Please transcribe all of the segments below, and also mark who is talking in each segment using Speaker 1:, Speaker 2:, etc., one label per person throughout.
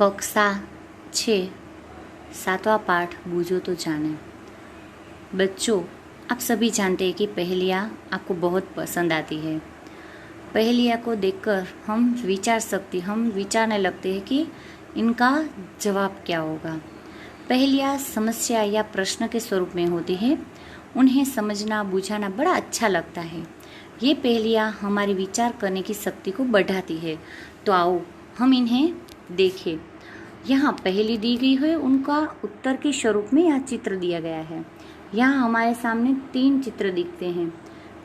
Speaker 1: कक्षा 6 सातवां पाठ बूझो तो जाने। बच्चों, आप सभी जानते हैं कि पहेलियाँ आपको बहुत पसंद आती है। पहेलियाँ को देखकर हम विचारने लगते हैं कि इनका जवाब क्या होगा। पहेलियाँ समस्या या प्रश्न के स्वरूप में होती है। उन्हें समझना बुझाना बड़ा अच्छा लगता है। ये पहेलियाँ हमारी विचार करने की शक्ति को बढ़ाती है। तो आओ हम इन्हें देखें। यहाँ पहेली दी गई है, उनका उत्तर के स्वरूप में यह चित्र दिया गया है। यहाँ हमारे सामने 3 चित्र दिखते हैं।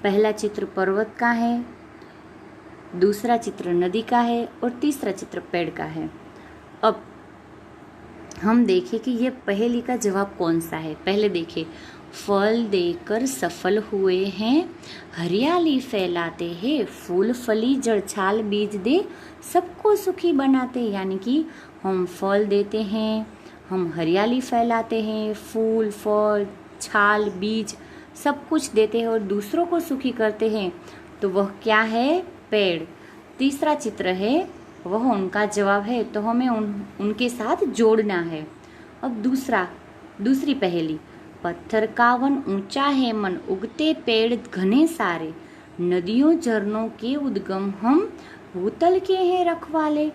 Speaker 1: पहला चित्र पर्वत का है, दूसरा चित्र नदी का है और तीसरा चित्र पेड़ का है। अब हम देखें कि यह पहेली का जवाब कौन सा है। पहले देखें, फल देकर सफल हुए हैं, हरियाली फैलाते हैं, फूल फली जड़ छाल बीज दे सबको सुखी बनाते। यानी कि हम फल देते हैं, हम हरियाली फैलाते हैं, फूल फल छाल बीज सब कुछ देते हैं और दूसरों को सुखी करते हैं। तो वह क्या है? पेड़। तीसरा चित्र है, वह उनका जवाब है, तो हमें उनके साथ जोड़ना है। अब दूसरी पहेली, पत्थर का वन ऊंचा है मन, उगते पेड़ घने सारे, नदियों झरनों के उद्गम हम, भूतल के हैं रखवाले।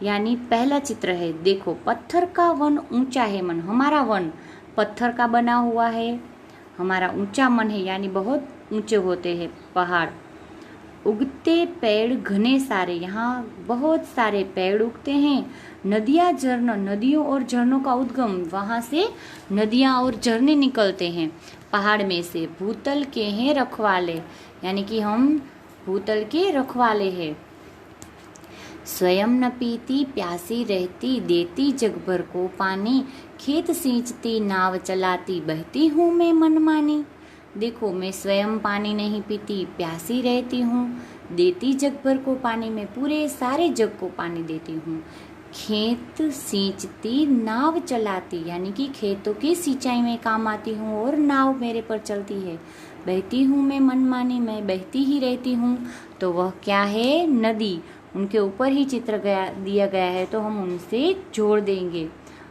Speaker 1: यानी पहला चित्र है, देखो पत्थर का वन ऊंचा है मन, हमारा वन पत्थर का बना हुआ है, हमारा ऊंचा मन है, यानी बहुत ऊंचे होते हैं पहाड़। उगते पेड़ घने सारे, यहाँ बहुत सारे पेड़ उगते हैं। नदियाँ झरना, नदियों और झरनों का उद्गम, वहाँ से नदियाँ और झरने निकलते हैं पहाड़ में से। भूतल के हैं रखवाले, यानी कि हम भूतल के रखवाले हैं। स्वयं न पीती प्यासी रहती, देती जग भर को पानी, खेत सींचती नाव चलाती, बहती हूँ मैं मनमानी। देखो, मैं स्वयं पानी नहीं पीती, प्यासी रहती हूँ, देती जग भर को पानी, में पूरे सारे जग को पानी देती हूँ। खेत सींचती नाव चलाती, यानी कि खेतों की सिंचाई में काम आती हूँ और नाव मेरे पर चलती है। बहती हूँ मैं मनमानी, मैं बहती ही रहती हूँ। तो वह क्या है? नदी। उनके ऊपर ही चित्र दिया गया है, तो हम उनसे जोड़ देंगे।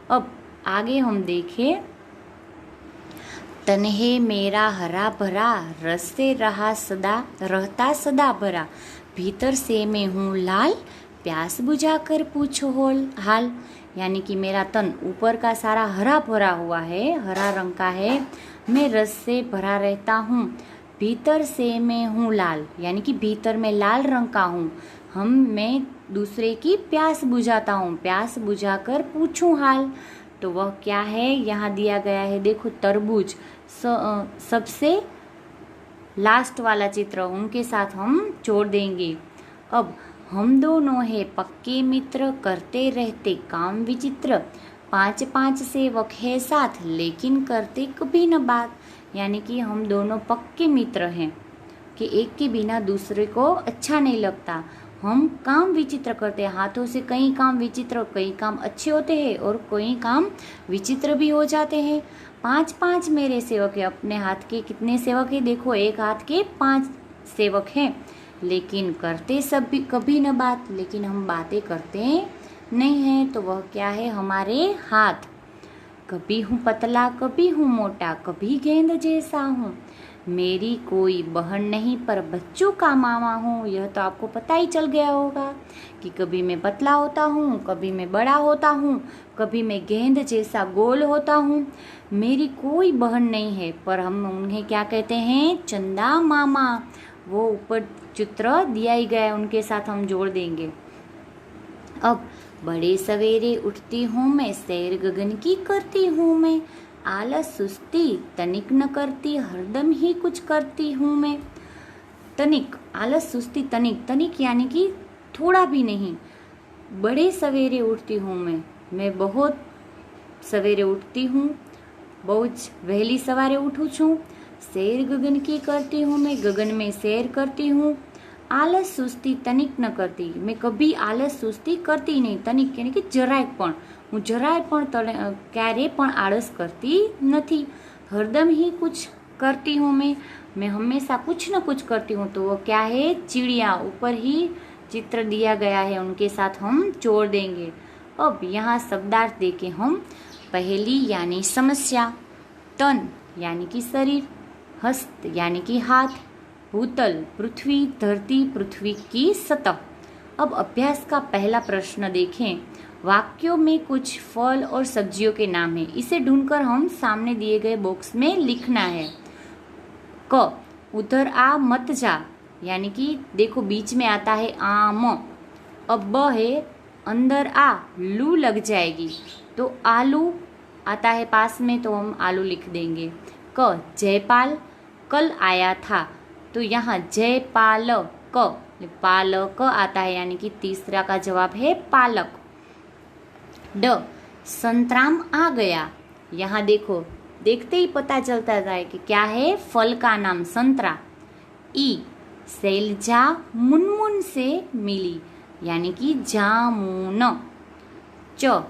Speaker 1: अब आगे हम देखें, तन है मेरा हरा भरा, रस से रहता सदा भरा, भीतर से मैं हूँ लाल, प्यास बुझा कर पूछो हाल। यानी कि मेरा तन ऊपर का सारा हरा भरा हुआ है, हरा रंग का है, मैं रस से भरा रहता हूँ, भीतर से मैं हूँ लाल, यानी कि भीतर में लाल रंग का हूँ। मैं दूसरे की प्यास बुझाता हूँ, प्यास बुझाकर पूछूं हाल। तो वह क्या है? यहाँ दिया गया है, देखो तरबूज। सबसे लास्ट वाला चित्र, उनके साथ हम जोड़ देंगे। अब हम दोनों है पक्के मित्र, करते रहते काम विचित्र, 5 सेवक है साथ, लेकिन करते कभी न बात। यानी कि हम दोनों पक्के मित्र हैं कि एक के बिना दूसरे को अच्छा नहीं लगता। हम काम विचित्र करते हैं, हाथों से कई काम विचित्र, कई काम अच्छे होते हैं और कई काम विचित्र भी हो जाते हैं। 5 मेरे सेवक है। अपने हाथ के कितने सेवक है? देखो, एक हाथ के 5 सेवक हैं, लेकिन करते सब भी कभी न बात, लेकिन हम बातें करते नहीं हैं। तो वह क्या है? हमारे हाथ। कभी हूँ पतला, कभी हूँ मोटा, कभी गेंद जैसा हूँ, मेरी कोई बहन नहीं पर बच्चों का मामा हूँ। यह तो आपको पता ही चल गया होगा कि कभी मैं पतला होता हूँ, कभी मैं बड़ा होता हूँ, कभी मैं गेंद जैसा गोल होता हूँ। मेरी कोई बहन नहीं है, पर हम उन्हें क्या कहते हैं? चंदा मामा। वो ऊपर चित्र दिया ही गया है, उनके साथ हम जोड़ देंगे। अब बड़े सवेरे उठती हूँ मैं, सैर गगन की करती हूँ मैं, आलस सुस्ती तनिक न करती, हरदम ही कुछ करती हूँ मैं। तनिक, आलस सुस्ती तनिक यानी कि थोड़ा भी नहीं। बड़े सवेरे उठती हूँ मैं बहुत सवेरे उठती हूँ, बहुत वहली सवारे उठूँ छूँ। सैर गगन की करती हूँ मैं, गगन में सैर करती हूँ। आलस सुस्ती तनिक न करती, मैं कभी आलस सुस्ती करती नहीं। तनिक यानी कि જરાય પણ, હું જરાય પણ ક્યારે પણ આળસ કરતી નથી। हरदम ही कुछ करती हूँ मैं हमेशा कुछ न कुछ करती हूँ। तो वो क्या है? चिड़िया। ऊपर ही चित्र दिया गया है, उनके साथ हम जोड़ देंगे। अब यहाँ शब्दार्थ देके हम पहेली यानी समस्या, तन यानी कि शरीर, हस्त यानी कि हाथ, भूतल पृथ्वी, धरती पृथ्वी की सतह। अब अभ्यास का पहला प्रश्न देखें। वाक्यों में कुछ फल और सब्जियों के नाम हैं, इसे ढूंढकर हम सामने दिए गए बॉक्स में लिखना है। क, उधर आ मत जा, यानी कि देखो बीच में आता है आम। अब ब है अंदर आ, लू लग जाएगी, तो आलू आता है पास में, तो हम आलू लिख देंगे। क, जयपाल कल आया था, तो यहाँ जयपाल क, पालक आता है, यानी कि तीसरा का जवाब है पालक। ड, संतराम आ गया, यहाँ देखो देखते ही पता चलता है कि क्या है, फल का नाम संतरा। ई, शैलजा मुनमुन से मिली, यानी कि जामुन। च,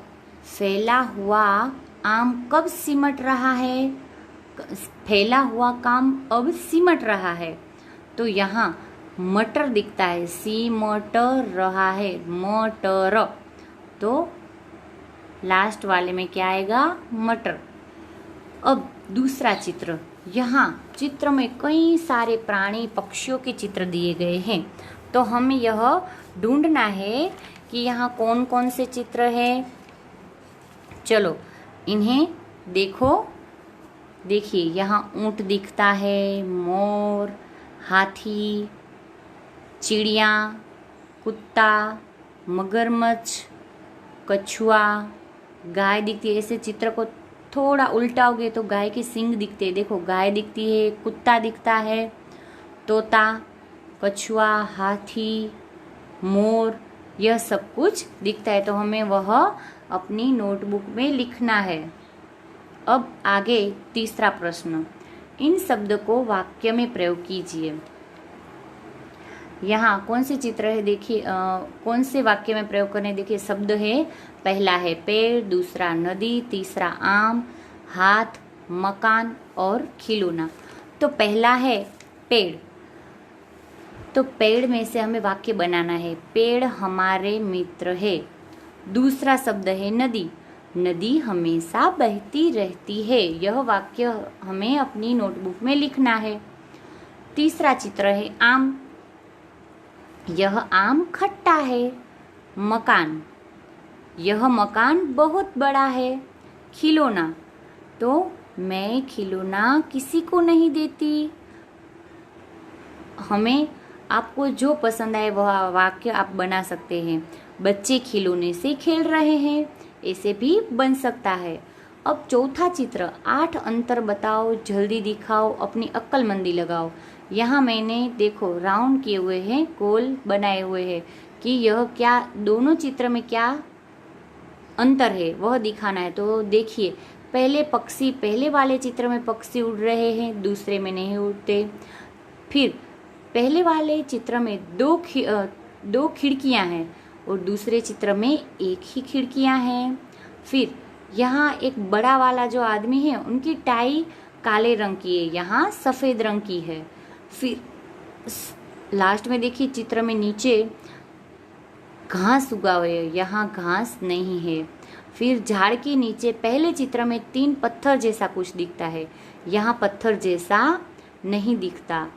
Speaker 1: फैला हुआ आम कब सिमट रहा है, फैला हुआ काम अब सिमट रहा है, तो यहाँ मटर दिखता है, सिमट रहा है, मटर, तो लास्ट वाले में क्या आएगा, मटर। अब दूसरा चित्र, यहाँ चित्र में कई सारे प्राणी पक्षियों के चित्र दिए गए हैं, तो हमें यह ढूंढना है कि यहाँ कौन कौन से चित्र है। चलो इन्हें देखो, देखिए यहाँ ऊंट दिखता है, मोर, हाथी, चिड़िया, कुत्ता, मगरमच्छ, कछुआ, गाय दिखती है। ऐसे चित्र को थोड़ा उल्टाओगे तो गाय के सींग दिखते हैं, देखो गाय दिखती है, कुत्ता दिखता है, तोता, कछुआ, हाथी, मोर, यह सब कुछ दिखता है, तो हमें वह अपनी नोटबुक में लिखना है। अब आगे तीसरा प्रश्न, इन शब्द को वाक्य में प्रयोग कीजिए। यहाँ कौन से चित्र है, देखिए कौन से वाक्य में प्रयोग करने, देखिए शब्द है, पहला है पेड़, दूसरा नदी, तीसरा आम, हाथ, मकान और खिलौना। तो पहला है पेड़, तो पेड़ में से हमें वाक्य बनाना है, पेड़ हमारे मित्र है। दूसरा शब्द है नदी, नदी हमेशा बहती रहती है, यह वाक्य हमें अपनी नोटबुक में लिखना है। तीसरा चित्र है आम, यह आम खट्टा है। मकान, यह मकान बहुत बड़ा है। खिलौना, तो मैं खिलौना किसी को नहीं देती। हमें आपको जो पसंद आए वह वाक्य आप बना सकते हैं। बच्चे खिलौने से खेल रहे हैं, ऐसे भी बन सकता है। अब चौथा चित्र, 8 अंतर बताओ, जल्दी दिखाओ, अपनी अक्लमंदी लगाओ। यहाँ मैंने देखो राउंड किए हुए हैं, गोल बनाए हुए हैं कि यह क्या, दोनों चित्र में क्या अंतर है वह दिखाना है। तो देखिए पहले पक्षी, पहले वाले चित्र में पक्षी उड़ रहे हैं, दूसरे में नहीं उड़ते। फिर पहले वाले चित्र में दो खिड़कियां हैं और दूसरे चित्र में एक ही खिड़कियां हैं। फिर यहाँ एक बड़ा वाला जो आदमी है उनकी टाई काले रंग की है, यहाँ सफेद रंग की है। फिर लास्ट में देखिए चित्र में नीचे घास उगा हुआ है, यहाँ घास नहीं है। फिर झाड़ के नीचे पहले चित्र में 3 पत्थर जैसा कुछ दिखता है, यहाँ पत्थर जैसा नहीं दिखता।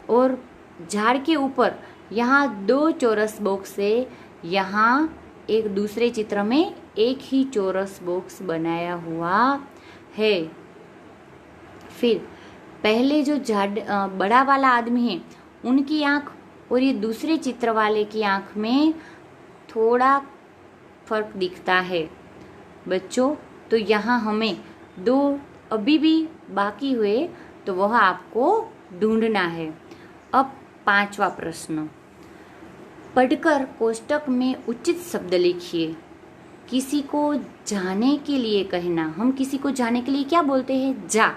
Speaker 1: और झाड़ के ऊपर यहाँ 2 चौरस बॉक्स है, यहाँ एक दूसरे चित्र में एक ही चौरस बॉक्स बनाया हुआ है। फिर पहले जो बड़ा वाला आदमी है उनकी आंख और ये दूसरे चित्र वाले की आंख में थोड़ा फर्क दिखता है बच्चों। तो यहाँ हमें 2 अभी भी बाकी हुए, तो वह आपको ढूंढना है। अब 5वां प्रश्न, पढ़कर कोष्टक में उचित शब्द लिखिए। किसी को जाने के लिए कहना, हम किसी को जाने के लिए क्या बोलते हैं, जा,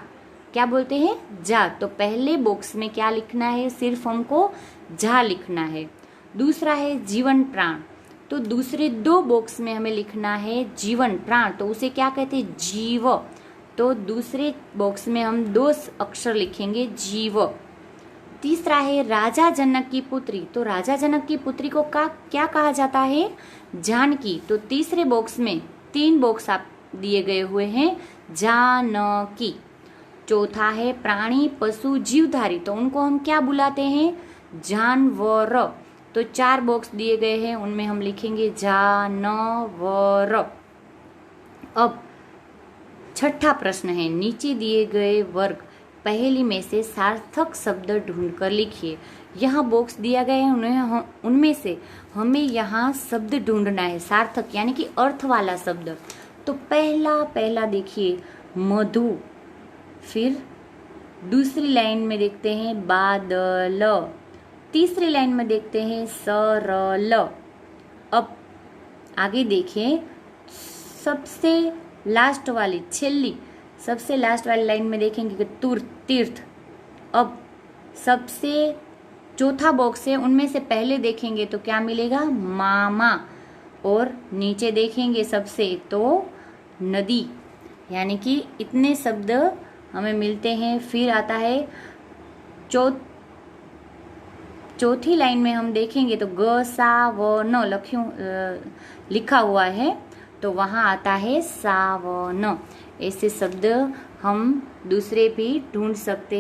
Speaker 1: क्या बोलते हैं, जा। तो पहले बॉक्स में क्या लिखना है, सिर्फ हमको जा लिखना है। दूसरा है जीवन प्राण, तो दूसरे 2 बॉक्स में हमें लिखना है जीवन प्राण, तो उसे क्या कहते हैं, जीव। तो दूसरे बॉक्स में हम 2 अक्षर लिखेंगे, जीव। तीसरा है राजा जनक की पुत्री, तो राजा जनक की पुत्री को क्या कहा जाता है, जानकी, तो तीसरे बॉक्स में 3 बॉक्स आप दिए गए हुए हैं जानकी। चौथा है प्राणी पशु जीवधारी, तो उनको हम क्या बुलाते हैं? जानवर। तो 4 बॉक्स दिए गए हैं, उनमें हम लिखेंगे जानवर। अब छठा प्रश्न है, नीचे दिए गए वर्ग पहेली में से सार्थक शब्द ढूंढकर लिखिए। यहाँ बॉक्स दिया गया है, उनमें से हमें यहाँ शब्द ढूंढना है, सार्थक यानी कि अर्थ वाला शब्द। तो पहला देखिए मधु, फिर दूसरी लाइन में देखते हैं बादल, तीसरी लाइन में देखते हैं सरल। अब आगे देखें, सबसे लास्ट वाली सबसे लास्ट वाली लाइन में देखेंगे कि तीर्थ। अब सबसे चौथा बॉक्स है, उनमें से पहले देखेंगे तो क्या मिलेगा? मामा। और नीचे देखेंगे सबसे तो नदी, यानी कि इतने शब्द हमें मिलते हैं। फिर आता है चौथी लाइन में हम देखेंगे तो ग सा व न लिखा हुआ है, तो वहां आता है सावन। ऐसे शब्द हम दूसरे भी ढूंढ सकते हैं।